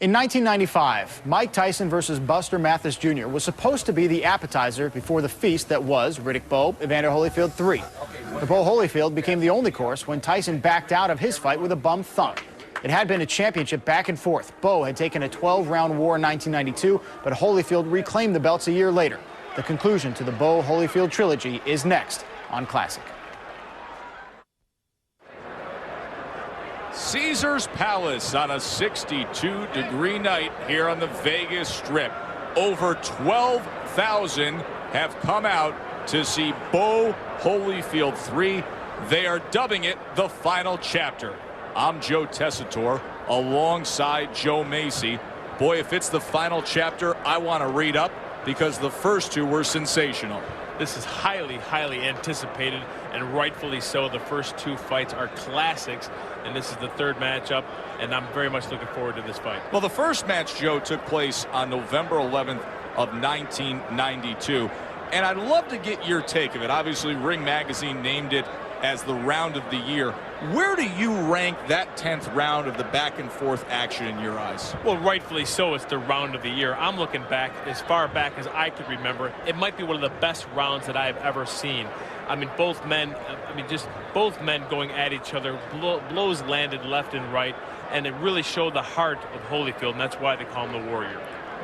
In 1995, Mike Tyson versus Buster Mathis Jr. was supposed to be the appetizer before the feast that was Riddick Bowe Evander Holyfield 3. The Bowe Holyfield became the only course when Tyson backed out of his fight with a bum thumb. It had been a championship back and forth. Bowe had taken a 12-round war in 1992, but Holyfield reclaimed the belts a year later. The conclusion to the Bowe Holyfield trilogy is next on Classic. Caesar's Palace on a 62-degree night here on the Vegas Strip. Over 12,000 have come out to see Bowe Holyfield 3. They are dubbing it the final chapter. I'm Joe Tessitore alongside Joe Macy. Boy, if it's the final chapter, I want to read up because the first two were sensational. This is highly, highly anticipated, and rightfully so. The first two fights are classics, and this is the third matchup, and I'm very much looking forward to this fight. Well, the first match, Joe, took place on November 11th of 1992, and I'd love to get your take of it. Obviously, Ring Magazine named it as the round of the year. Where do you rank that 10th round of the back-and-forth action in your eyes? Well, rightfully so. It's the round of the year. I'm looking back as far back as I could remember. It might be one of the best rounds that I've ever seen. I mean, both men going at each other, blows landed left and right, and it really showed the heart of Holyfield, and that's why they call him the Warrior.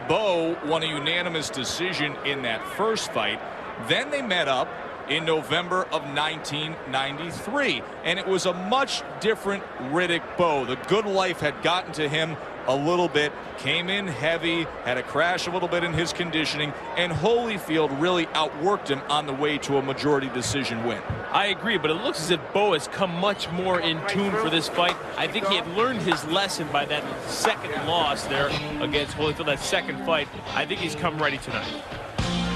Bowe won a unanimous decision in that first fight. Then they met up in November of 1993, and it was a much different Riddick Bowe. The good life had gotten to him a little bit, came in heavy, had a crash a little bit in his conditioning, and Holyfield really outworked him on the way to a majority decision win. I agree, but it looks as if Bowe has come much more in tune for this fight. I think he had learned his lesson by that second loss there against Holyfield, that second fight. I think he's come ready tonight.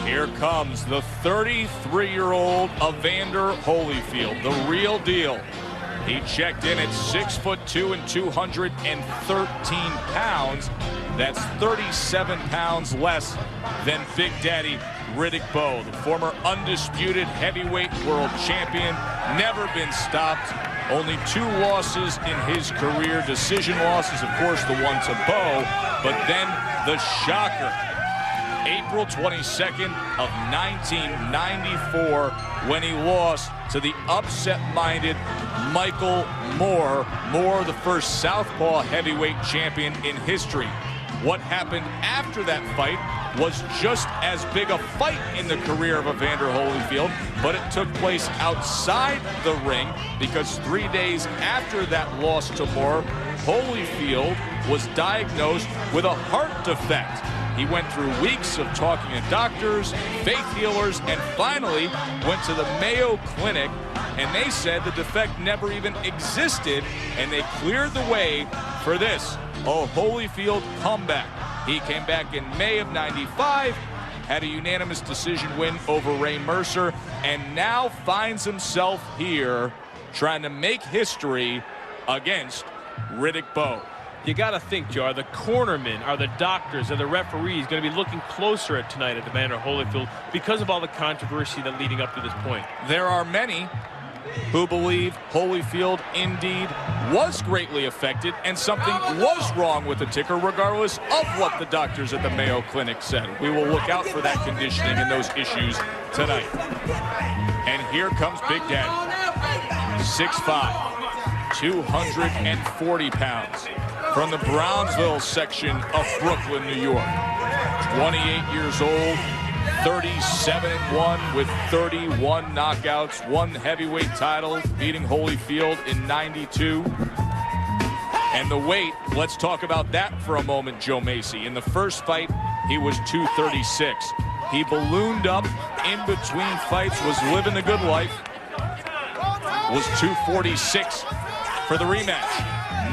Here comes the 33-year-old Evander Holyfield, the real deal. He checked in at 6'2" and 213 pounds. That's 37 pounds less than Big Daddy Riddick Bowe, the former undisputed heavyweight world champion, never been stopped. Only 2 losses in his career, decision losses, of course, the one to Bowe, but then the shocker. April 22nd of 1994 when he lost to the upset-minded Michael Moorer. Moorer, the first southpaw heavyweight champion in history. What happened after that fight was just as big a fight in the career of Evander Holyfield, but it took place outside the ring because 3 days after that loss to Moorer, Holyfield was diagnosed with a heart defect. He went through weeks of talking to doctors, faith healers, and finally went to the Mayo Clinic, and they said the defect never even existed, and they cleared the way for this, a Holyfield comeback. He came back in May of '95, had a unanimous decision win over Ray Mercer, and now finds himself here trying to make history against Riddick Bowe. You got to think, Joe, are the cornermen, are the doctors, are the referees going to be looking closer at tonight at Evander Holyfield because of all the controversy that leading up to this point? There are many who believe Holyfield indeed was greatly affected and something was wrong with the ticker regardless of what the doctors at the Mayo Clinic said. We will look out for that conditioning and those issues tonight. And here comes Big Daddy. 6'5", 240 pounds. From the Brownsville section of Brooklyn, New York. 28 years old, 37-1 with 31 knockouts, 1 heavyweight title, beating Holyfield in '92. And the weight, let's talk about that for a moment, Joe Macy. In the first fight, he was 236. He ballooned up in between fights, was living the good life, was 246 for the rematch.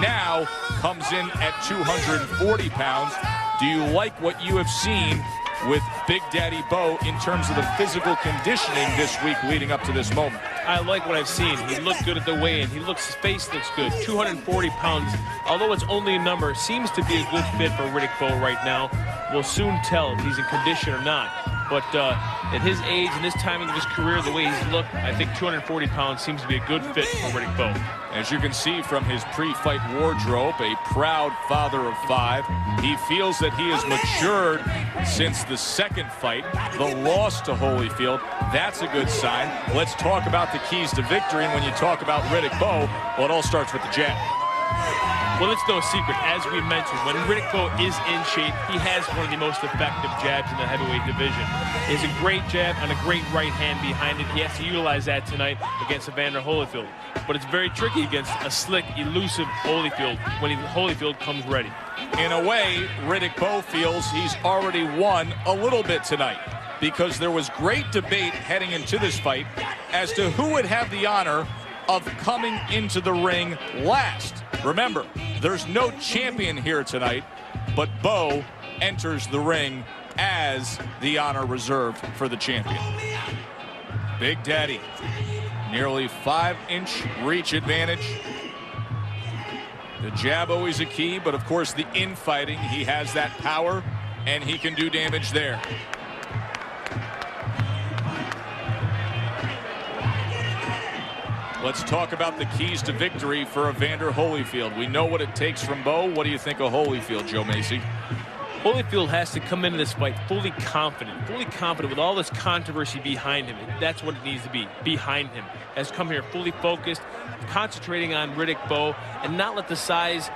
Now comes in at 240 pounds. Do you like what you have seen with Big Daddy Bowe in terms of the physical conditioning this week leading up to this moment? I like what I've seen. He looked good at the weigh-in. His face looks good. 240 pounds, although it's only a number, seems to be a good fit for Riddick Bowe right now. We'll soon tell if he's in condition or not. But at his age and this timing of his career, the way he's looked, I think 240 pounds seems to be a good fit for Riddick Bowe. As you can see from his pre-fight wardrobe, a proud father of 5. He feels that he has matured since the second fight, the loss to Holyfield. That's a good sign. Let's talk about the keys to victory. And when you talk about Riddick Bowe, well, it all starts with the jab. Well, it's no secret, as we mentioned, when Riddick Bowe is in shape, he has one of the most effective jabs in the heavyweight division. He has a great jab and a great right hand behind it. He has to utilize that tonight against Evander Holyfield. But it's very tricky against a slick, elusive Holyfield when Holyfield comes ready. In a way, Riddick Bowe feels he's already won a little bit tonight, because there was great debate heading into this fight as to who would have the honor of coming into the ring last. Remember, there's no champion here tonight, but Bowe enters the ring as the honor reserved for the champion. Big Daddy, nearly 5-inch reach advantage. The jab always a key, but of course the infighting, he has that power and he can do damage there. Let's talk about the keys to victory for Evander Holyfield. We know what it takes from Bowe. What do you think of Holyfield, Joe Macy? Holyfield has to come into this fight fully confident with all this controversy behind him. That's what it needs to be, behind him. Has come here fully focused, concentrating on Riddick Bowe, and not let the size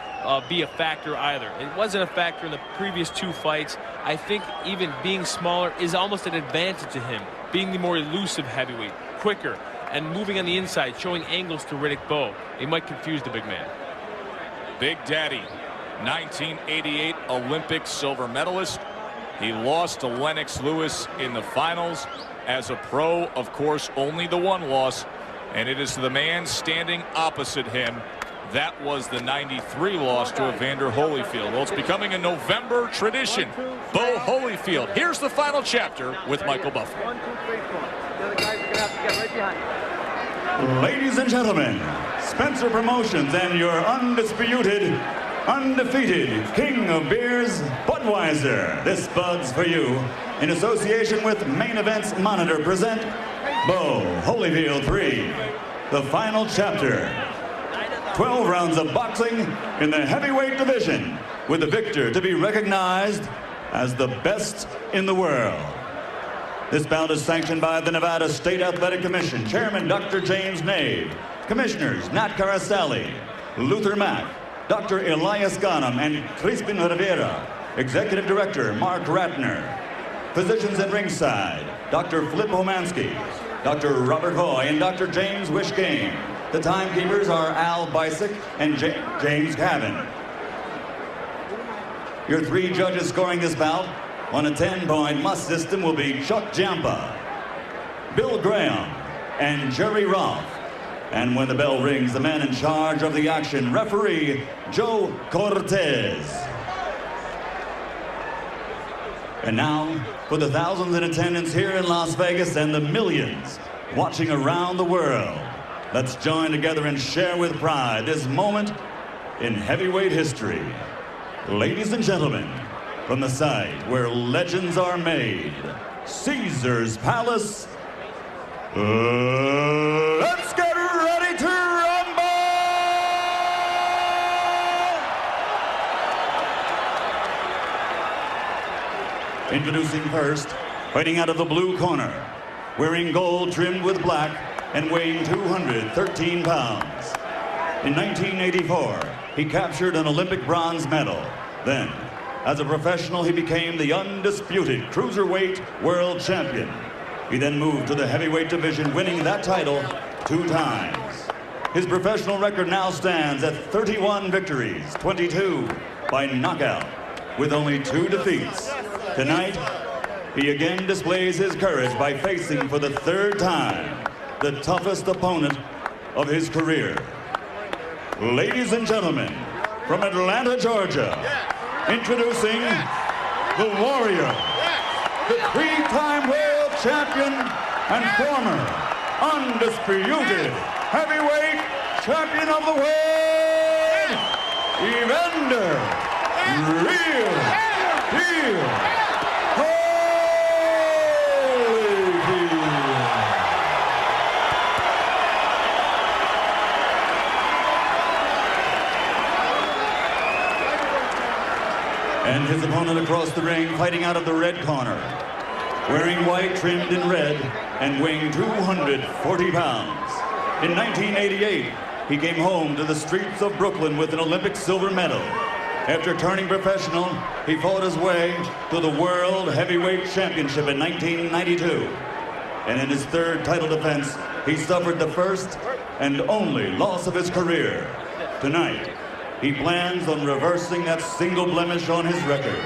be a factor either. It wasn't a factor in the previous 2 fights. I think even being smaller is almost an advantage to him, being the more elusive heavyweight, quicker, and moving on the inside, showing angles to Riddick Bowe. He might confuse the big man. Big Daddy, 1988 Olympic silver medalist. He lost to Lennox Lewis in the finals. As a pro, of course, only the 1 loss, and it is the man standing opposite him. That was the 93 loss to Evander Holyfield. Well, it's becoming a November tradition. Bowe Holyfield. Here's the final chapter with Michael Buffer. 1, 2, 3, 4. The other guys are going to have to get right behind you. Ladies and gentlemen, Spencer Promotions and your undisputed, undefeated king of beers, Budweiser. This Bud's for you. In association with Main Events Monitor present Bowe Holyfield 3, the final chapter. 12 rounds of boxing in the heavyweight division, with the victor to be recognized as the best in the world. This bout is sanctioned by the Nevada State Athletic Commission, Chairman Dr. James Nave, Commissioners Nat Carasali, Luther Mack, Dr. Elias Ghanem, and Crispin Rivera, Executive Director Mark Ratner. Physicians at ringside, Dr. Flip Homansky, Dr. Robert Hoy, and Dr. James Wishgame. The timekeepers are Al Bisick and James Cavan. Your 3 judges scoring this bout on a 10-point must system will be Chuck Jampa, Bill Graham, and Jerry Roth. And when the bell rings, the man in charge of the action, referee Joe Cortez. And now, for the thousands in attendance here in Las Vegas and the millions watching around the world, let's join together and share with pride this moment in heavyweight history. Ladies and gentlemen, from the site where legends are made, Caesar's Palace, let's get ready to rumble! Introducing first, fighting out of the blue corner, wearing gold trimmed with black and weighing 213 pounds. In 1984, he captured an Olympic bronze medal. Then, as a professional, he became the undisputed cruiserweight world champion. He then moved to the heavyweight division, winning that title 2 times. His professional record now stands at 31 victories, 22 by knockout, with only 2 defeats. Tonight, he again displays his courage by facing for the 3rd time the toughest opponent of his career. Ladies and gentlemen, from Atlanta, Georgia, introducing the Warrior, the 3-time world champion and former undisputed heavyweight champion of the world, Evander Holyfield. And his opponent across the ring, fighting out of the red corner, wearing white trimmed in red and weighing 240 pounds. In 1988, he came home to the streets of Brooklyn with an Olympic silver medal. After turning professional, he fought his way to the World Heavyweight Championship in 1992. And in his third title defense, he suffered the first and only loss of his career. Tonight, he plans on reversing that single blemish on his record,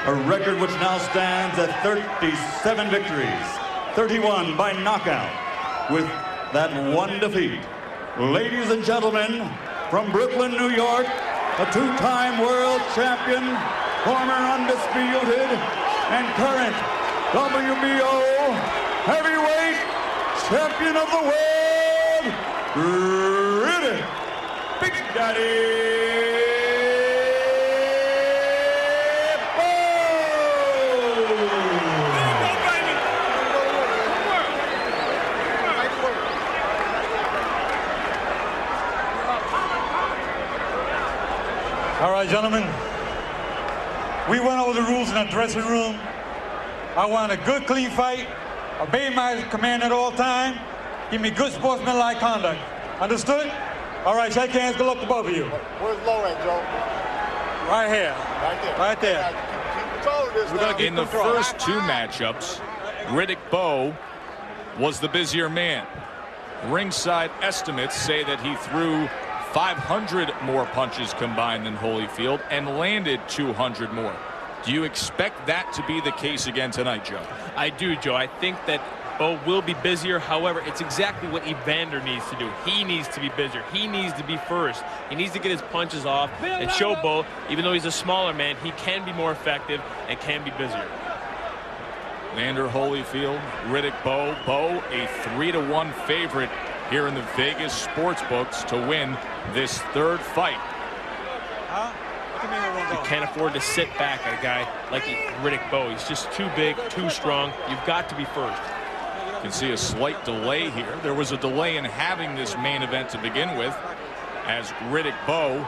a record which now stands at 37 victories, 31 by knockout, with that one defeat. Ladies and gentlemen, from Brooklyn, New York, a two-time world champion, former undisputed and current WBO heavyweight champion of the world, Riddick Big Daddy All right, gentlemen, we went over the rules in the dressing room. I want a good, clean fight, obey my command at all time, give me good sportsmanlike conduct. Understood? All right, shake hands, good luck to both of you. Where's low at, Joe? Right here. Right there. Right there. Keep control of this now. In the first two matchups, Riddick Bowe was the busier man. Ringside estimates say that he threw 500 more punches combined than Holyfield and landed 200 more. Do you expect that to be the case again tonight, Joe? I do, Joe. I think that Bowe will be busier. However, it's exactly what Evander needs to do. He needs to be busier. He needs to be first. He needs to get his punches off and show Bowe, even though he's a smaller man, he can be more effective and can be busier. Evander Holyfield, Riddick Bowe. Bowe, a 3-1 favorite here in the Vegas sports books to win this third fight. You can't afford to sit back at a guy like Riddick Bowe. He's just too big, too strong. You've got to be first. You can see a slight delay here. There was a delay in having this main event to begin with, as Riddick Bowe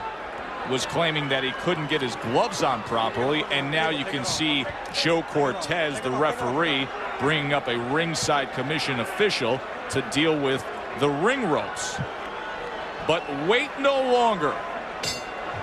was claiming that he couldn't get his gloves on properly, and now you can see Joe Cortez, the referee, bringing up a ringside commission official to deal with the ring ropes. But wait no longer.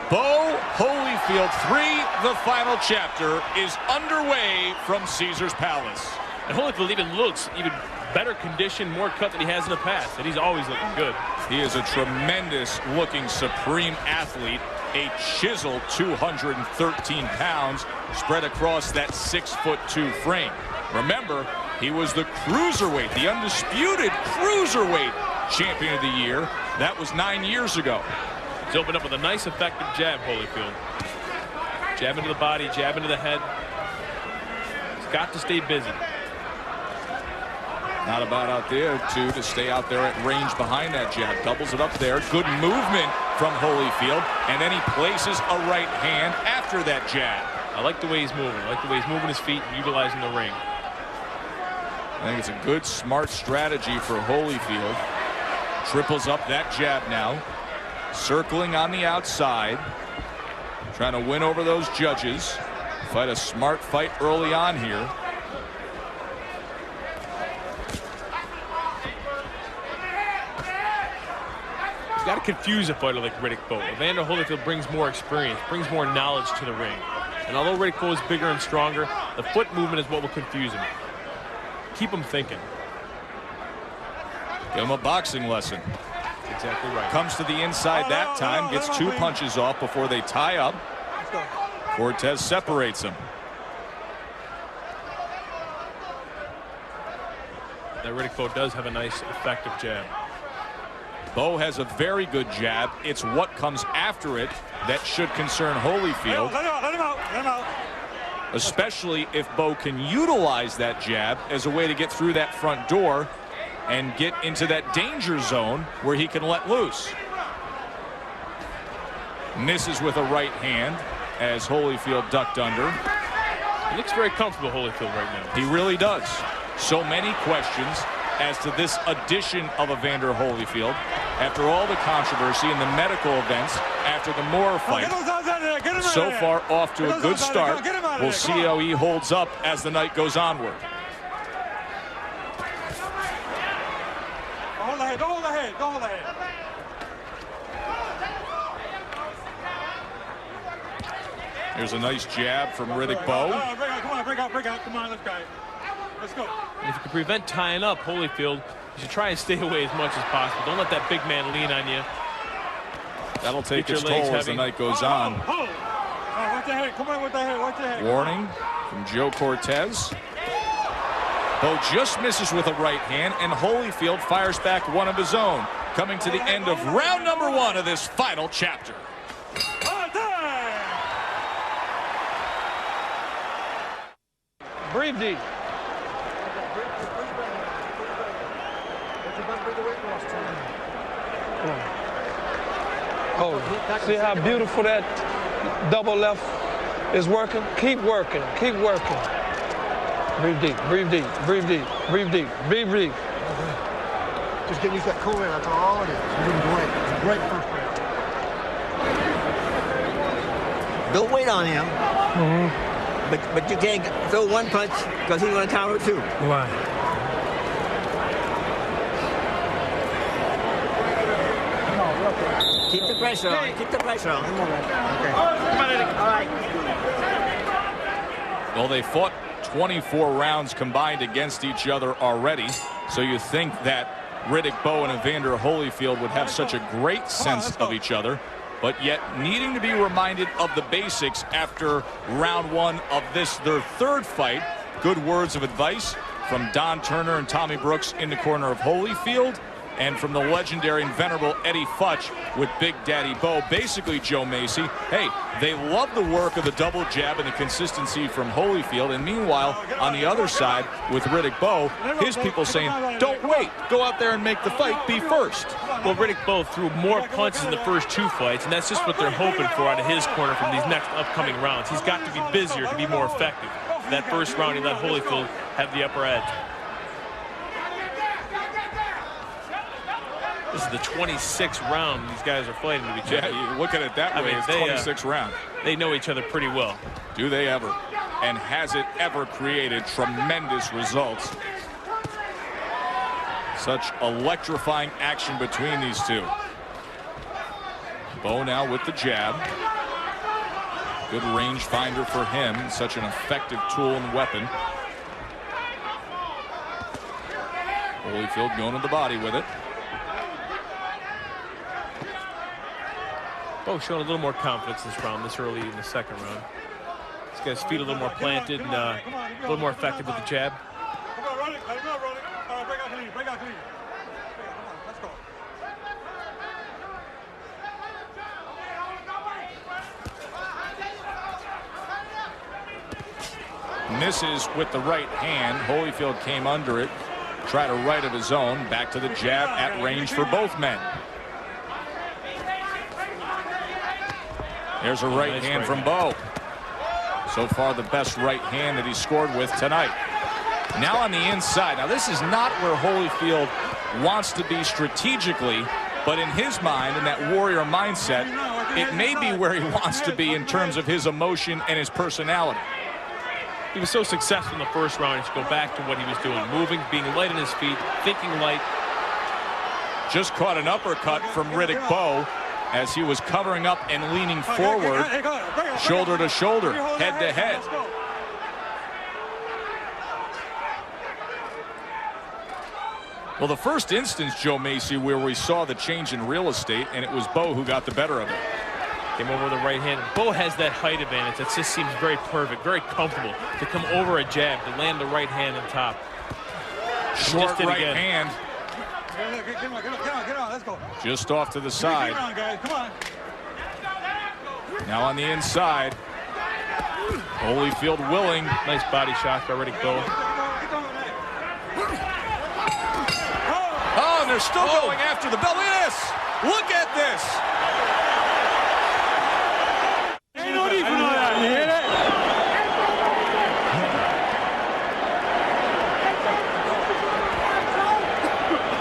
Bowe Holyfield 3, the final chapter, is underway from Caesar's Palace. And Holyfield even looks even better conditioned, more cut than he has in the past, and he's always looking good. He is a tremendous looking supreme athlete, a chiseled 213 pounds spread across that 6'2" frame. Remember, he was the cruiserweight, the undisputed cruiserweight champion of the year. That was 9 years ago. He's opened up with a nice effective jab, Holyfield. Jab into the body, jab into the head. He's got to stay busy. Not a bad out there, too, to stay out there at range behind that jab. Doubles it up there. Good movement from Holyfield. And then he places a right hand after that jab. I like the way he's moving. I like the way he's moving his feet and utilizing the ring. I think it's a good, smart strategy for Holyfield. Triples up that jab now. Circling on the outside. Trying to win over those judges. Fight a smart fight early on here. He's got to confuse a fighter like Riddick Bowe. Evander Holyfield brings more experience, brings more knowledge to the ring. And although Riddick Bowe is bigger and stronger, the foot movement is what will confuse him. Keep him thinking. Give him a boxing lesson. Exactly right. Comes to the inside that time, gets two punches off before they tie up. Cortez separates him. That Riddick Bowe does have a nice, effective jab. Bowe has a very good jab. It's what comes after it that should concern Holyfield. Let him out. Especially if Bowe can utilize that jab as a way to get through that front door and get into that danger zone where he can let loose. Misses with a right hand as Holyfield ducked under. He looks very comfortable, Holyfield, right now. He really does. So many questions as to this addition of Evander Holyfield after all the controversy and the medical events after the Moorer fight. so far off to a good start. We'll see how he holds up as the night goes onward. Hold the head, don't hold the head, don't hold the head. Here's a nice jab from Riddick Bowe. Come on, break out. Come on, let's go. Let's go. And if you can prevent tying up Holyfield, you should try and stay away as much as possible. Don't let that big man lean on you. That'll take its toll as the night goes on. Watch the head. Come on with the head. Watch the head. Warning from Joe Cortez. Bowe just misses with a right hand, and Holyfield fires back one of his own, coming to the end of round number 1 of this final chapter. Breathe deep. Oh, see how beautiful that double left is working? Keep working, keep working. Breathe deep, breathe deep, breathe deep, breathe deep, breathe deep. Just getting used to that cool in, that's all it is. You're doing great. It's a great first round. Don't wait on him. But you can't throw one punch because he's going to counter two. Why? Keep the pressure on. Keep the pressure on. Okay. All right. Well, they fought 24 rounds combined against each other already, so you think that Riddick Bowe and Evander Holyfield would have such a great sense of each other, but yet needing to be reminded of the basics after round 1 of this, their third fight. Good words of advice from Don Turner and Tommy Brooks in the corner of Holyfield, and from the legendary and venerable Eddie Futch with Big Daddy Bowe. Basically, Joe Macy, hey, they love the work of the double jab and the consistency from Holyfield, and meanwhile, on the other side with Riddick Bowe, his people saying, don't wait, go out there and make the fight, be first. Well, Riddick Bowe threw more punches in the first 2 fights, and that's just what they're hoping for out of his corner from these next upcoming rounds. He's got to be busier to be more effective. That first round, he let Holyfield have the upper edge. This is the 26th round these guys are fighting to each other. Yeah, you look at it that way, it's 26th round. They know each other pretty well. Do they ever? And has it ever created tremendous results? Such electrifying action between these two. Bowe now with the jab. Good range finder for him. Such an effective tool and weapon. Holyfield going to the body with it. Bowe showing a little more confidence this round, this early in the second round. He's got his feet a little more planted and a little more effective with the jab. Come on, run it. Let him go, run it. All right, break out clean, break out clean. Let's go. Misses with the right hand. Holyfield came under it. Tried a right of his own. Back to the jab at range for both men. There's a right hand from Bowe. So far the best right hand that he scored with tonight. Now on the inside. Now this is not where Holyfield wants to be strategically, but in his mind, in that warrior mindset, it may be where he wants to be in terms of his emotion and his personality. He was so successful in the first round. He should go back to what he was doing. Moving, being light on his feet, thinking light. Just caught an uppercut from Riddick Bowe as he was covering up and leaning forward, shoulder to shoulder, head to head. Well, the first instance, Joe Macy, where we saw the change in real estate, and it was Bowe who got the better of it. Came over with the right hand. Bowe has that height advantage. That just seems very perfect, very comfortable to come over a jab, to land the right hand on top. Short right hand. Get on, let's go. Just off to the side. Come on, guys, come on. Now on the inside. Holyfield willing. Nice body shot by Riddick Bowe. Oh, and they're still going after the belt. Look at this. Look at this. Ain't no need for no that. You hear that?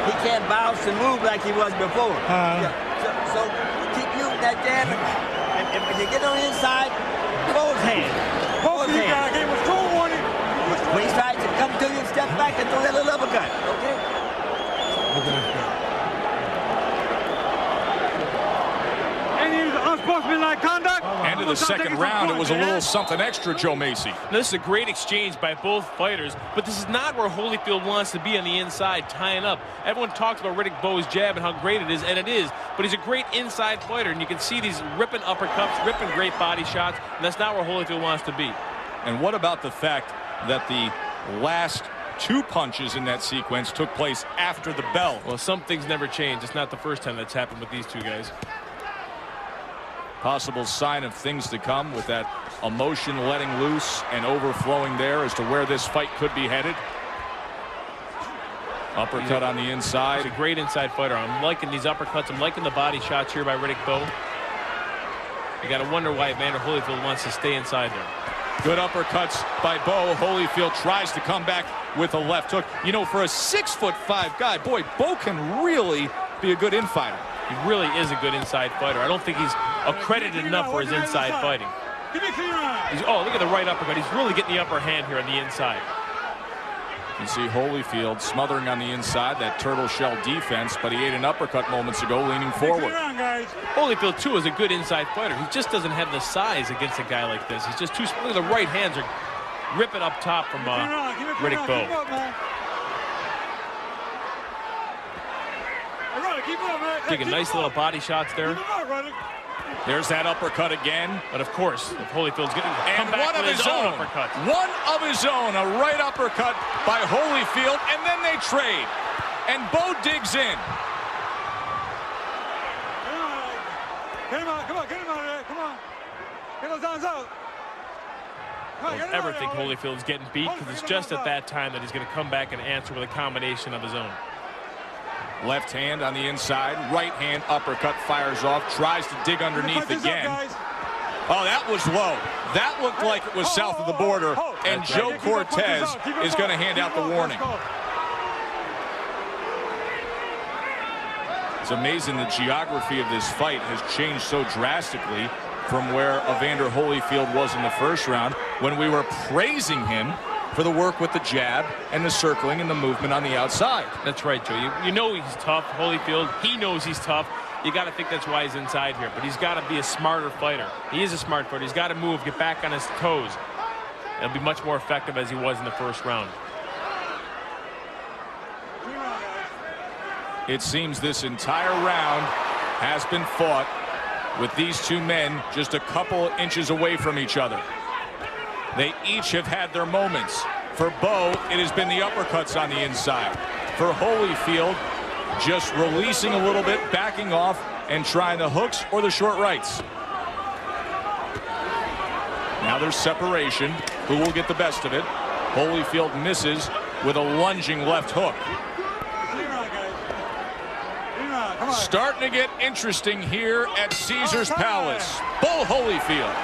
He can't bounce and move like he was before. So keep using that jab. If If you get on the inside, both hands. Both of you guys gave us strong warning. When he tries to come to you, step back and throw that little uppercut. Okay? Unsportsmanlike conduct. End of the second round, it was a little something extra, Joe Macy. Now, this is a great exchange by both fighters, but this is not where Holyfield wants to be on the inside, tying up. Everyone talks about Riddick Bowe's jab and how great it is, and it is, but he's a great inside fighter, and you can see these ripping uppercuts, ripping great body shots, and that's not where Holyfield wants to be. And what about the fact that the last 2 punches in that sequence took place after the bell? Well, some things never change. It's not the first time that's happened with these two guys. Possible sign of things to come with that emotion letting loose and overflowing there as to where this fight could be headed. Uppercut on the inside. He's a great inside fighter. I'm liking these uppercuts. I'm liking the body shots here by Riddick Bowe. You got to wonder why Evander Holyfield wants to stay inside there. Good uppercuts by Bowe. Holyfield tries to come back with a left hook. You know, for a 6'5" guy, boy, Bowe can really be a good infighter. He really is a good inside fighter. I don't think he's accredited enough for his inside fighting. Oh, look at the right uppercut. He's really getting the upper hand here on the inside. You see Holyfield smothering on the inside, that turtle shell defense, but he ate an uppercut moments ago, leaning forward. Holyfield, too, is a good inside fighter. He just doesn't have the size against a guy like this. He's just too small. Look at the right hands are ripping up top from Riddick Bowe. Taking nice little body shots there. There's that uppercut again. But of course, if Holyfield's going to come back one of with his own uppercut. One of his own, a right uppercut by Holyfield, and then they trade. And Bowe digs in. Come on, get him out of there, come on. Get those arms out. I don't ever think Holyfield's getting beat, because it's just at that time that he's going to come back and answer with a combination of his own. Left hand on the inside, right hand uppercut fires off, tries to dig underneath again. Oh, that was low. That looked like it was south of the border, and Joe Cortez is going to hand out the warning. It's amazing the geography of this fight has changed so drastically from where Evander Holyfield was in the first round, when we were praising him for the work with the jab and the circling and the movement on the outside. That's right, Joe. You know he's tough, Holyfield. He knows he's tough. You got to think that's why he's inside here. But he's got to be a smarter fighter. He is a smart fighter. He's got to move, get back on his toes. It'll be much more effective as he was in the first round. It seems this entire round has been fought with these two men just a couple inches away from each other. They each have had their moments. For Bowe, it has been the uppercuts on the inside. For Holyfield, just releasing a little bit, backing off, and trying the hooks or the short rights. Now there's separation. Who will get the best of it? Holyfield misses with a lunging left hook. Starting to get interesting here at Caesar's Palace. Bowe Holyfield.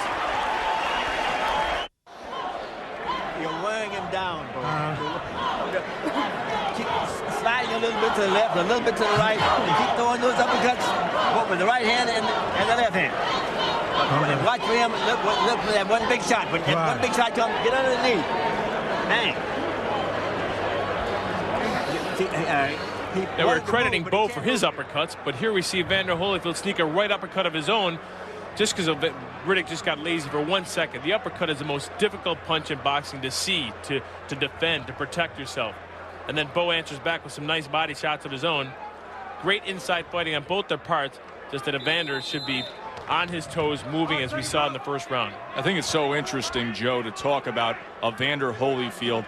You're wearing him down, bro. Keep sliding a little bit to the left, a little bit to the right, and keep throwing those uppercuts, both with the right hand and the left hand. But watch for him. Look for that one big shot. When one big shot comes, get under the knee. Bang. Now we're crediting Bowe for his uppercuts, but here we see Evander Holyfield sneak a right uppercut of his own just because Riddick just got lazy for 1 second. The uppercut is the most difficult punch in boxing to see, to defend, to protect yourself. And then Bowe answers back with some nice body shots of his own. Great inside fighting on both their parts, just that Evander should be on his toes, moving as we saw in the first round. I think it's so interesting, Joe, to talk about Evander Holyfield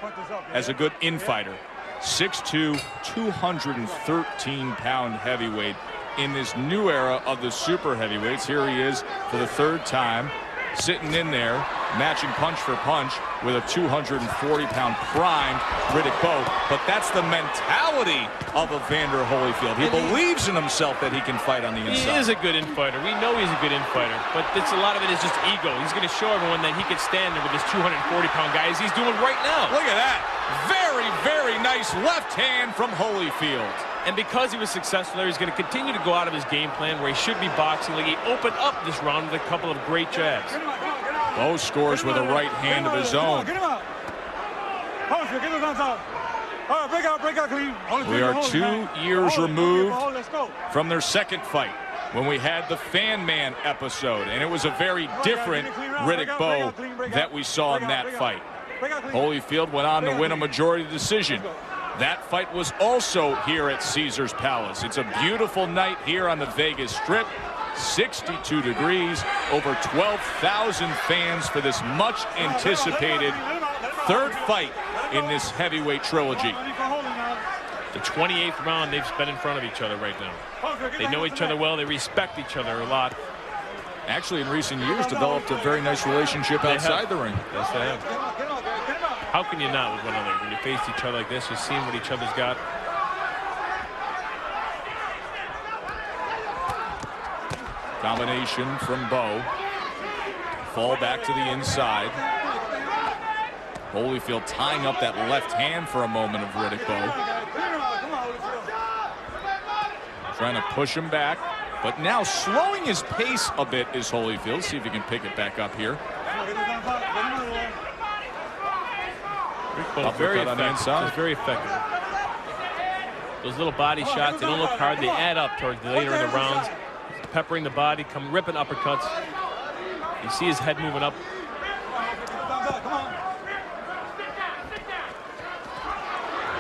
as a good infighter. 6'2", 213-pound heavyweight in this new era of the super heavyweights. Here he is for the third time, sitting in there matching punch for punch with a 240-pound primed Riddick Bowe. But that's the mentality of Evander Holyfield. He believes in himself that he can fight on the inside. He is a good infighter. We know he's a good infighter, but a lot of it is just ego. He's going to show everyone that he can stand there with this 240-pound guy as he's doing right now. Look at that. Very, very nice left hand from Holyfield. And because he was successful there, he's going to continue to go out of his game plan where he should be boxing. Like he opened up this round with a couple of great jabs. Bowe scores with a right hand of his own. We are 2 years removed from their second fight when we had the Fan Man episode, and it was a very different Riddick Bowe that we saw in that fight. Holyfield went on to win a majority decision. That fight was also here at Caesars Palace. It's a beautiful night here on the Vegas Strip. 62 degrees, over 12,000 fans for this much anticipated third fight in this heavyweight trilogy. The 28th round they've spent in front of each other right now. They know each other well. They respect each other a lot. Actually, in recent years, developed a very nice relationship outside the ring. Yes, they have. How can you not with one another? When you face each other like this, you're seeing what each other's got. Combination from Bowe. Fall back to the inside. Holyfield tying up that left hand for a moment of Riddick Bowe. Trying to push him back, but now slowing his pace a bit is Holyfield. See if he can pick it back up here. Very effective. It's very effective. Those little body shots, they don't look hard. They add up towards the later in the rounds. Peppering the body, ripping uppercuts. You see his head moving up.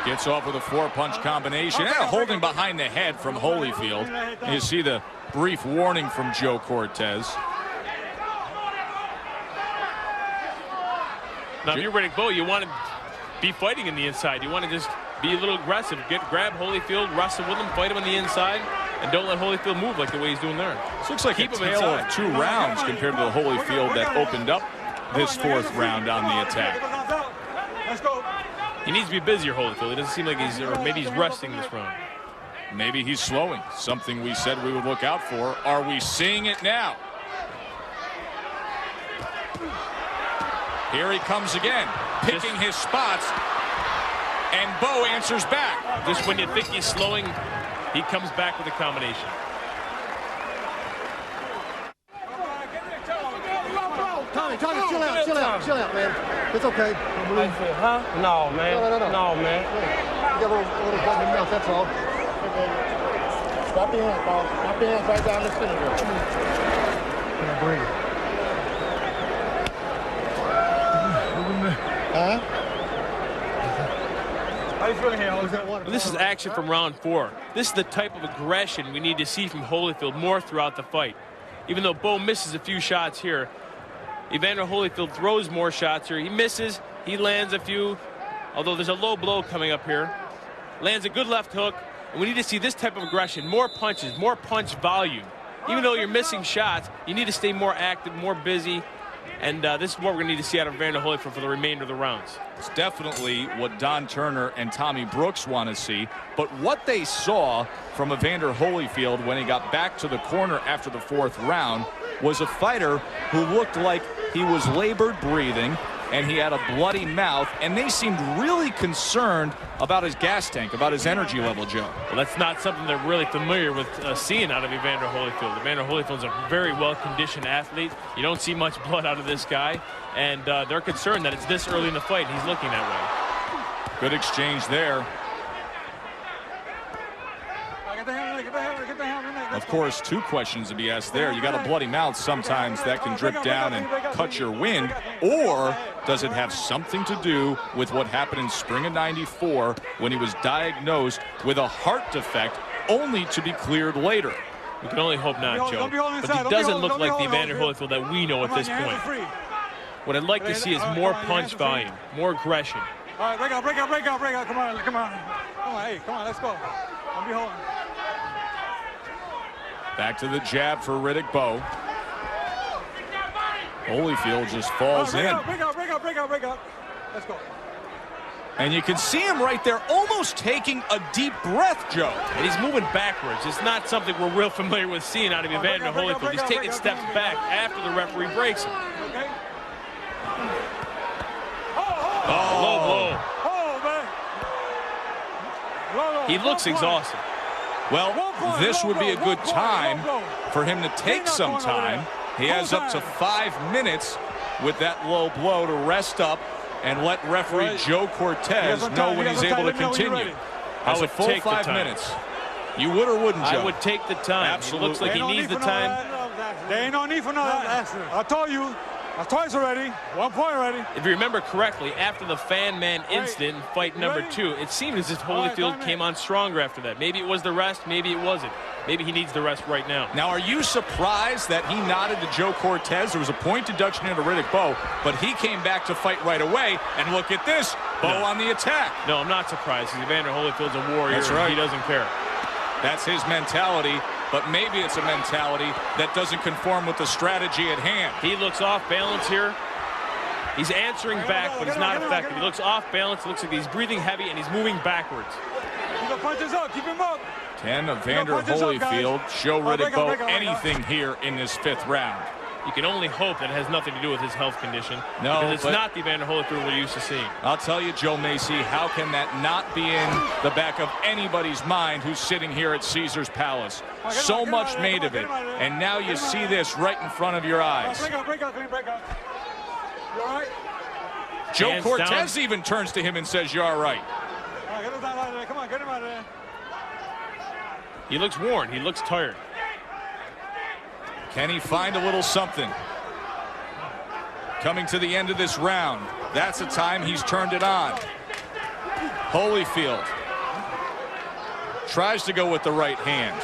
Gets off with a 4-punch combination. Holding behind the head from Holyfield. You see the brief warning from Joe Cortez. Now, if you're Riddick Bowe, you want to be fighting in the inside. You want to just be a little aggressive. Grab Holyfield, wrestle with him, fight him on the inside, and don't let Holyfield move like the way he's doing there. This looks like a tale of 2 rounds compared to the Holyfield that opened up this 4th round on the attack. He needs to be busier, Holyfield. It doesn't seem like or maybe he's resting this round. Maybe he's slowing. Something we said we would look out for. Are we seeing it now? Here he comes again, picking his spots, and Bowe answers back. Just when you think he's slowing, he comes back with a combination. Tommy, chill out, man. It's okay. Huh? No, man. No, man. You got a little button in your mouth, that's all. Stop your hands, Paul. Stop your hands right down the center there. Come on, breathe. Huh? How you feeling here? Well, this is action from round 4. This is the type of aggression we need to see from Holyfield more throughout the fight. Even though Bowe misses a few shots here, Evander Holyfield throws more shots here. He misses, he lands a few, although there's a low blow coming up here. Lands a good left hook, and we need to see this type of aggression, more punches, more punch volume. Even though you're missing shots, you need to stay more active, more busy, and this is what we're going to need to see out of Evander Holyfield for the remainder of the rounds. It's definitely what Don Turner and Tommy Brooks want to see, but what they saw from Evander Holyfield when he got back to the corner after the 4th round was a fighter who looked like he was labored breathing and he had a bloody mouth, and they seemed really concerned about his gas tank, about his energy level, Joe. Well, that's not something they're really familiar with seeing out of Evander Holyfield. Evander Holyfield's a very well-conditioned athlete. You don't see much blood out of this guy, and they're concerned that it's this early in the fight, and he's looking that way. Good exchange there. Of course, 2 questions to be asked there. You got a bloody mouth. Sometimes that can drip down and cut your wind. Or does it have something to do with what happened in spring of '94 when he was diagnosed with a heart defect only to be cleared later? We can only hope not, Joe. But he doesn't look like the Evander Holyfield that we know at this point. What I'd like to see is more punch volume, more aggression. All right, break out. Come on. Hey, come on, let's go. Don't be holding. Back to the jab for Riddick Bowe. Holyfield just falls in. Break out. Let's go. And you can see him right there almost taking a deep breath, Joe. And he's moving backwards. It's not something we're real familiar with seeing out of Evander Holyfield. He's taking steps back after the referee breaks him. Okay. Low blow. He looks exhausted. Well, this would be a good time for him to take some time. He has up to 5 minutes with that low blow to rest up and let referee Joe Cortez know when he's able to continue. That's a full 5 minutes. You would or wouldn't, Joe? I would take the time. Absolutely. It looks like he needs the time. There ain't no need for no that. I told you. That's twice already. 1 point already. If you remember correctly, after the fan man incident in fight number 2, it seemed as if Holyfield came on stronger after that. Maybe it was the rest, maybe it wasn't. Maybe he needs the rest right now. Now, are you surprised that he nodded to Joe Cortez? There was a point deduction into Riddick Bowe, but he came back to fight right away. And look at this, Bowe on the attack. No, I'm not surprised. Evander Holyfield's a warrior. That's right. He doesn't care. That's his mentality, but maybe it's a mentality that doesn't conform with the strategy at hand. He looks off balance here. He's answering back, but he's not effective. He looks off balance. It looks like he's breathing heavy, and he's moving backwards. Keep the punches up. Keep him up. Can Evander Holyfield show Riddick Bowe anything here in this 5th round? You can only hope that it has nothing to do with his health condition. No, because it's not the Evander Holyfield we're used to seeing. I'll tell you, Joe Macy, how can that not be in the back of anybody's mind who's sitting here at Caesar's Palace? So much made of it, and now you see this right in front of your eyes. Break out. You all right? Joe Cortez even turns to him and says, "You're all right." Get him out of there. Come on, get him out of there. He looks worn. He looks tired. Can he find a little something? Coming to the end of this round, that's the time he's turned it on. Holyfield tries to go with the right hand.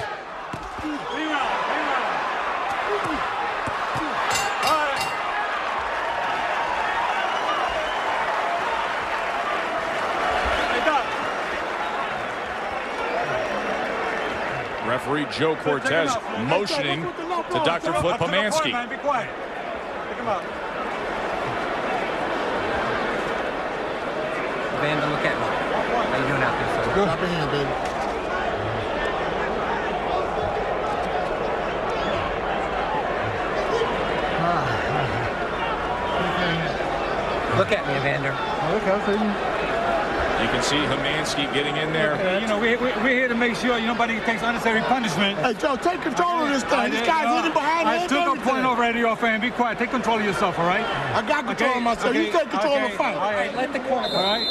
Referee Joe Cortez motioning to Dr. Flipomansky. Be quiet. Pick him up. Evander, look at me. How you doing out there, sir? Good. Drop your hand, baby. Look at me, Evander. Okay, I'll see you. You can see Homansky getting in there. You know, we're here to make sure nobody takes unnecessary punishment. Hey, Joe, take control of this thing. This guy's hitting behind I took a point already off, and be quiet. Take control of yourself, all right? I got control of myself. You take control of the fight. All right, Let the corner go. all right.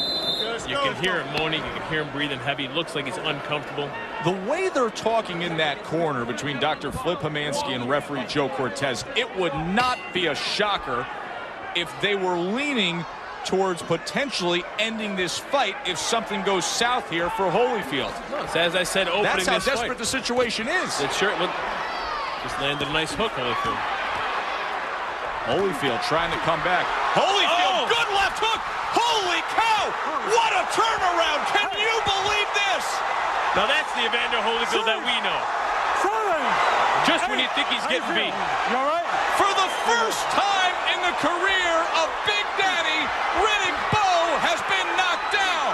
You can hear him moaning. You can hear him breathing heavy. Looks like he's uncomfortable. The way they're talking in that corner between Dr. Flipomansky and referee Joe Cortez, it would not be a shocker if they were leaning towards potentially ending this fight if something goes south here for Holyfield. So as I said, opening That's how this desperate fight. the situation is. It sure looked. Just landed a nice hook, Holyfield. Holyfield trying to come back. Holyfield, good left hook. Holy cow! What a turnaround! Can you believe this? Now that's the Evander Holyfield that we know. Just when you think he's getting beat. You all right? For the first time in the career of Big Daddy, Riddick Bowe has been knocked down.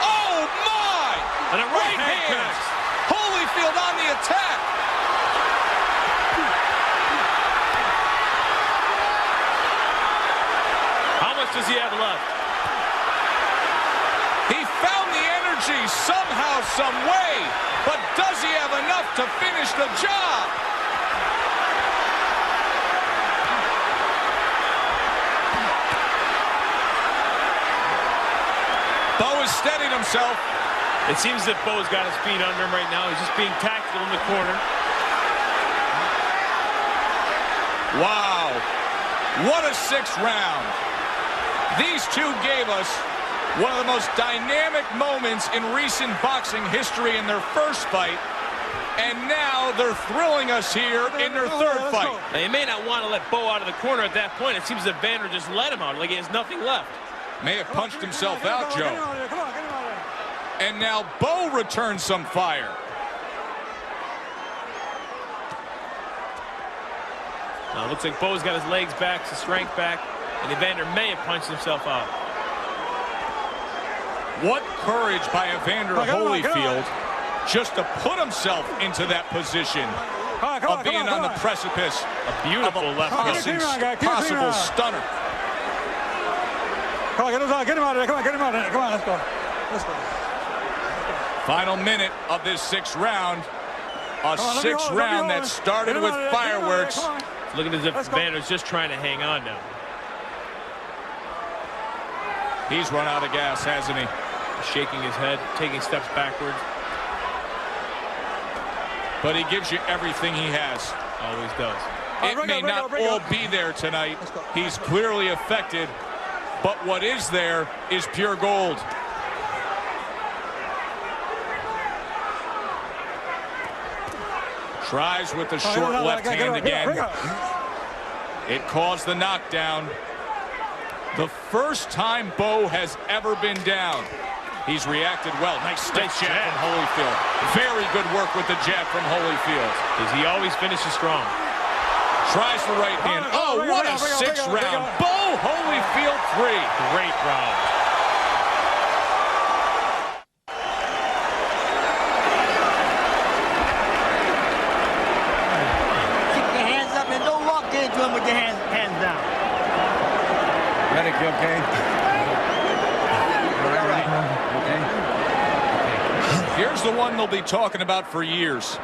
Oh my! And a right hand hands. Holyfield on the attack. How much does he have left? He found the energy somehow, some way, but does he have enough to finish the job? Bowe has steadied himself. It seems that Bowe's got his feet under him right now. He's just being tactical in the corner. Wow. What a 6th round. These two gave us one of the most dynamic moments in recent boxing history in their first fight. And now they're thrilling us here in their 3rd fight. Now, you may not want to let Bowe out of the corner at that point. It seems that Evander just let him out like he has nothing left. May have punched himself out, Joe. Come on, get him out of there. And now Bowe returns some fire. Looks like Bowe's got his legs back, his strength back, and Evander may have punched himself out. What courage by Evander Holyfield just to put himself into that position of being on the precipice A beautiful left hook. possible stunner. Come on, get him out of there. Come on, get him out of there. Come on, let's go. Let's go. Final minute of this 6th round. A 6th round that started with fireworks. It's looking as if Evander's just trying to hang on now. He's run out of gas, hasn't he? Shaking his head, taking steps backwards. But he gives you everything he has. Always does. It may not all be there tonight. He's clearly affected. But what is there is pure gold. Tries with the short left hand again. It caused the knockdown. The first time Bowe has ever been down. He's reacted well. Nice stick jab from Holyfield. Very good work with the jab from Holyfield. He always finishes strong. Tries the right hand. Oh, what a 6th round. Bowe Holyfield 3. Great round. Keep your hands up and don't walk into him with your hands down. Riddick, you okay? All right. Okay. Here's the one they'll be talking about for years.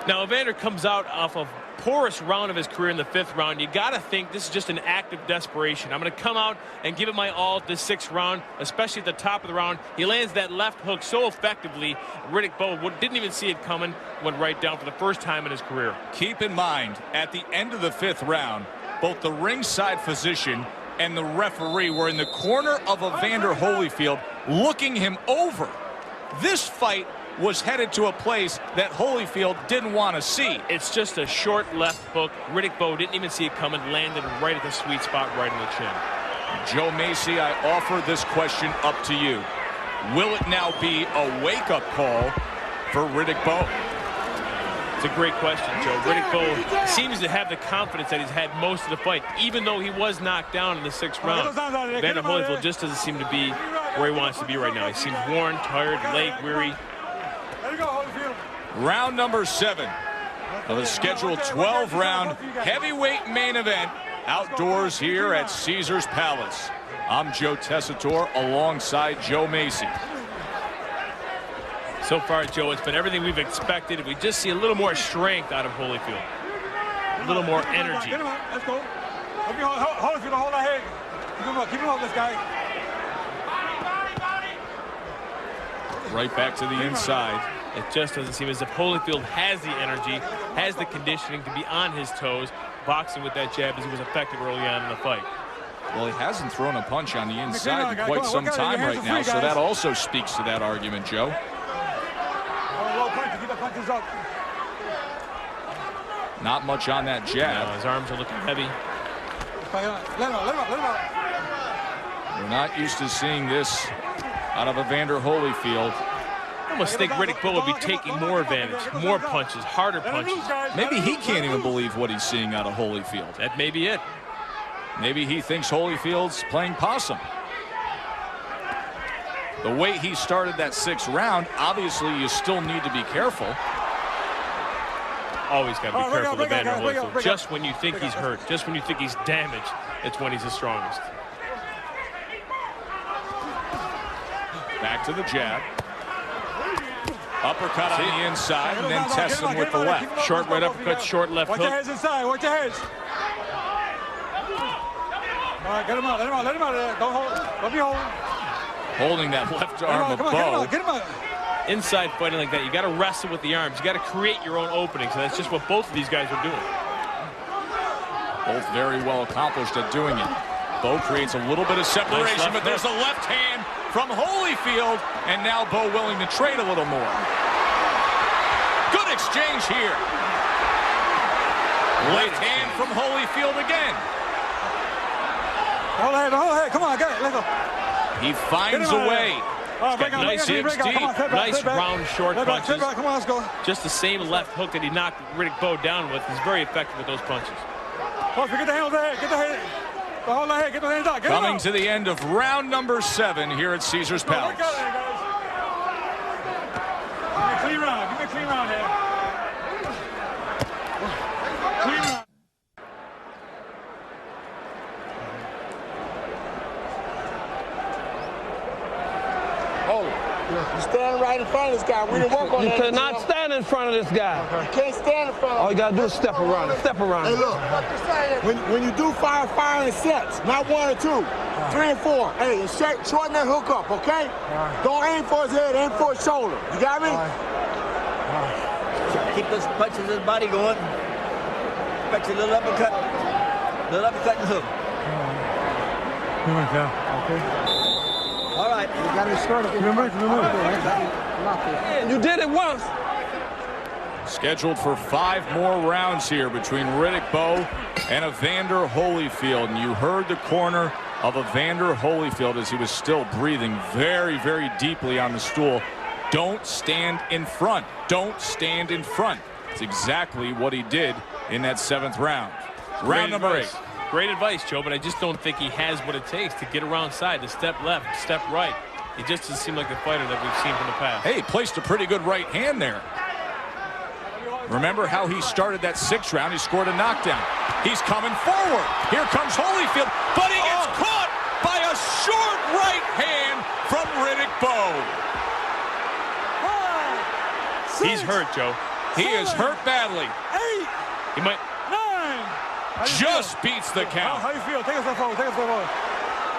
Now, Evander comes out off of poorest round of his career in the 5th round. You got to think this is just an act of desperation. I'm going to come out and give it my all at this 6th round, especially at the top of the round. He lands that left hook so effectively. Riddick Bowe didn't even see it coming, went right down for the first time in his career. Keep in mind, at the end of the 5th round, both the ringside physician and the referee were in the corner of Evander Holyfield looking him over. This fight was headed to a place that Holyfield didn't want to see. It's just a short left hook. Riddick Bowe didn't even see it coming, landed right at the sweet spot, right in the chin. Joe Macy, I offer this question up to you. Will it now be a wake-up call for Riddick Bowe? It's a great question, Joe. Riddick Bowe seems to have the confidence that he's had most of the fight, even though he was knocked down in the 6th round. Evander Holyfield just doesn't seem to be where he wants to be right now. He seems worn, tired, leg weary. Round number 7 of the scheduled 12-round heavyweight main event outdoors here at Caesars Palace. I'm Joe Tessitore alongside Joe Macy. So far, Joe, it's been everything we've expected. We just see a little more strength out of Holyfield. A little more energy. Get him up. Let's go. Holyfield, hold that head. Keep him up, this guy. Right back to the inside. It just doesn't seem as if Holyfield has the energy, has the conditioning to be on his toes, boxing with that jab as he was effective early on in the fight. Well, he hasn't thrown a punch on the inside in quite some time right now, so that also speaks to that argument, Joe. Not much on that jab. No, his arms are looking heavy. We're not used to seeing this out of Evander Holyfield. I almost think Riddick Bowe would be taking more advantage, more punches, harder punches. Maybe he can't even believe what he's seeing out of Holyfield. That may be it. Maybe he thinks Holyfield's playing possum. The way he started that 6th round, obviously you still need to be careful. Always got to be careful with Evander Holyfield. Just when you think he's hurt, just when you think he's damaged, it's when he's the strongest. Back to the jab. Uppercut on the inside, and then tests him with the left. Short right uppercut, short left hook. Watch your heads inside. Watch your heads. All right, get him out. Let him out. Let him out of there. Don't be holding. Holding that left arm of Bowe. Get him out. Inside fighting like that, you got to wrestle with the arms. You got to create your own openings, and that's just what both of these guys are doing. Both very well accomplished at doing it. Bowe creates a little bit of separation, but there's a left hand from Holyfield, and now Bowe willing to trade a little more. Good exchange here. Left hand from Holyfield again. Hold ahead, come on, get it, let's go. He finds a way Nice digs deep. Nice round short punches. Come on, let's go. Just the same left hook that he knocked Riddick Bowe down with. He's very effective with those punches. Oh, get the hand on the head. Get the head. Hold the head. Get the hands out. Coming to the end of round number 7 here at Caesars Palace. Give me a clean round. Give me a clean round here. Clean round. You stand right in front of this guy. We didn't work on that. You cannot stand in front of this guy. You can't stand in front of him. All you got to do is step around him. Step around him. Hey, look. When you do fire in sets, not 1 or 2, 3 and 4. Hey, shorten that hook up, okay? Don't aim for his head, aim for his shoulder. You got me? Keep those punches in his body going. Expect a little uppercut. Little uppercut and hook. Okay. All right. You got his shirt. You did it once. Scheduled for 5 more rounds here between Riddick Bowe and Evander Holyfield. And you heard the corner of Evander Holyfield as he was still breathing very, very deeply on the stool. Don't stand in front. Don't stand in front. It's exactly what he did in that 7th round. Round number 8. Great advice, Joe, but I just don't think he has what it takes to get around side, to step left, step right. He just doesn't seem like the fighter that we've seen from the past. Hey, placed a pretty good right hand there. Remember how he started that 6th round? He scored a knockdown. He's coming forward. Here comes Holyfield, but he gets caught by a short right hand from Riddick Bowe. He's hurt, Joe. He is hurt badly. 8. He might. 9. Just beats the count. How you feel? Take a step forward. Take a step forward.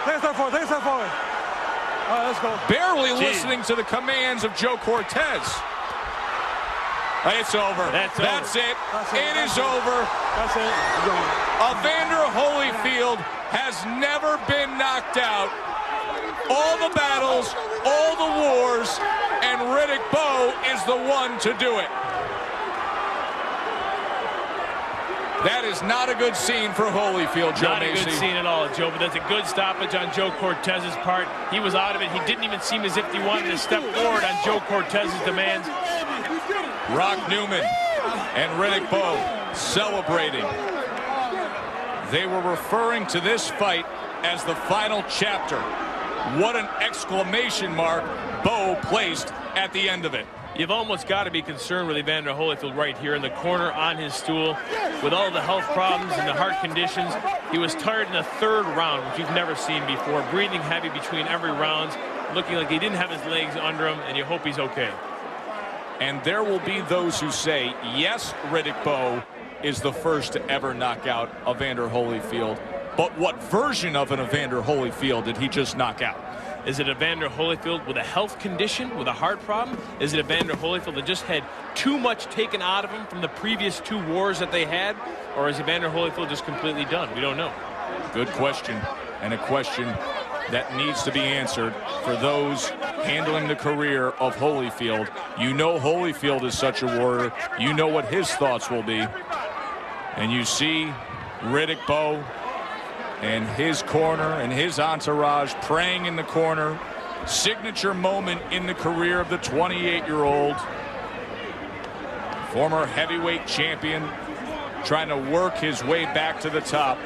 Take a step forward. Take a step forward. All right, let's go. Barely listening to the commands of Joe Cortez. It's over. That's it. It is over. That's it. Evander Holyfield has never been knocked out. All the battles, all the wars, and Riddick Bowe is the one to do it. That is not a good scene for Holyfield, Joe Not a good scene at all, Joe, but that's a good stoppage on Joe Cortez's part. He was out of it. He didn't even seem as if he wanted to step forward on Joe Cortez's demands. Rock Newman and Riddick Bowe celebrating. They were referring to this fight as the final chapter. What an exclamation mark Bowe placed at the end of it. You've almost got to be concerned with Evander Holyfield right here in the corner on his stool. With all the health problems and the heart conditions, he was tired in the 3rd round, which you've never seen before, breathing heavy between every round, looking like he didn't have his legs under him, and you hope he's okay. And there will be those who say, yes, Riddick Bowe is the first to ever knock out Evander Holyfield. But what version of an Evander Holyfield did he just knock out? Is it Evander Holyfield with a health condition, with a heart problem? Is it Evander Holyfield that just had too much taken out of him from the previous 2 wars that they had? Or is Evander Holyfield just completely done? We don't know. Good question, and a question that needs to be answered for those handling the career of Holyfield. You know Holyfield is such a warrior. You know what his thoughts will be. And you see Riddick Bowe and his corner and his entourage praying in the corner. Signature moment in the career of the 28-year-old. Former heavyweight champion trying to work his way back to the top.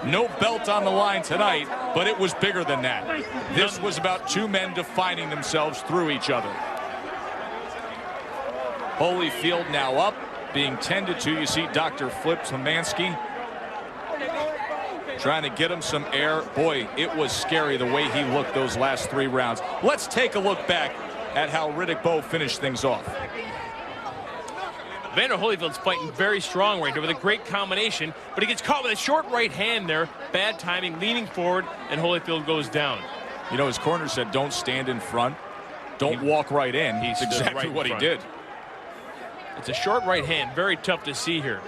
No belt on the line tonight, but it was bigger than that. This was about 2 men defining themselves through each other. Holyfield now up, being tended to. You see Dr. Flip Tomansky trying to get him some air. Boy, it was scary the way he looked those last 3 rounds. Let's take a look back at how Riddick Bowe finished things off. Evander Holyfield's fighting very strong right here with a great combination, but he gets caught with a short right hand there. Bad timing, leaning forward, and Holyfield goes down. You know, his corner said, don't stand in front. Don't walk right in. He's exactly what he did. It's a short right hand, very tough to see here.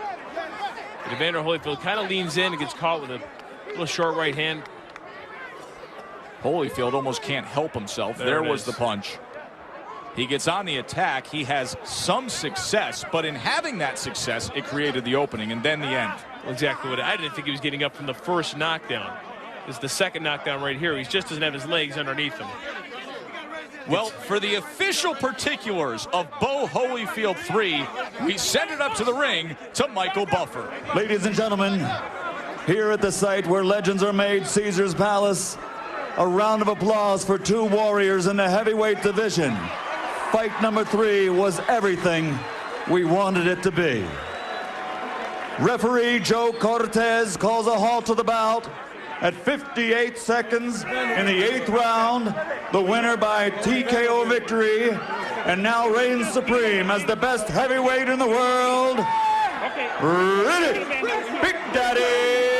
But Evander Holyfield kind of leans in and gets caught with a little short right hand. Holyfield almost can't help himself. There was the punch. He gets on the attack. He has some success, but in having that success, it created the opening and then the end. Exactly what I didn't think he was getting up from the first knockdown. It's the second knockdown right here. He just doesn't have his legs underneath him. Well, for the official particulars of Bowe Holyfield 3, we send it up to the ring to Michael Buffer. Ladies and gentlemen, here at the site where legends are made, Caesar's Palace, a round of applause for two warriors in the heavyweight division. Fight number 3 was everything we wanted it to be. Referee Joe Cortez calls a halt to the bout at 58 seconds in the 8th round. The winner by TKO victory, and now reigns supreme as the best heavyweight in the world, Riddick Big Daddy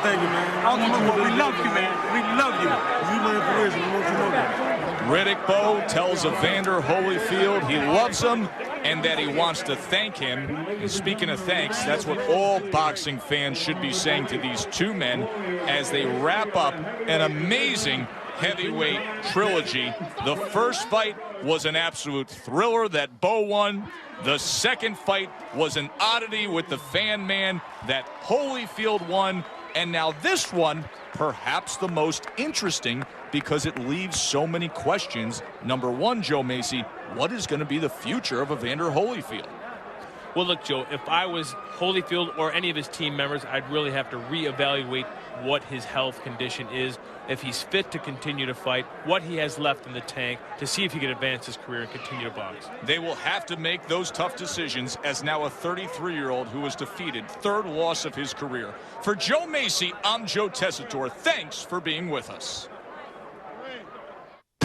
Thank you, man. We love you, man. We love you. You learn for this. We want you to know that. Riddick Bowe tells Evander Holyfield he loves him and that he wants to thank him. And speaking of thanks, that's what all boxing fans should be saying to these two men as they wrap up an amazing heavyweight trilogy. The first fight was an absolute thriller that Bowe won. The second fight was an oddity with the fan man that Holyfield won. And now this one, perhaps the most interesting because it leaves so many questions. Number one, Joe Macy, what is going to be the future of Evander Holyfield? Well, look, Joe, if I was Holyfield or any of his team members, I'd really have to reevaluate what his health condition is, if he's fit to continue to fight, what he has left in the tank, to see if he can advance his career and continue to box. They will have to make those tough decisions as now a 33-year-old who was defeated, third loss of his career. For Joe Macy, I'm Joe Tessitore. Thanks for being with us.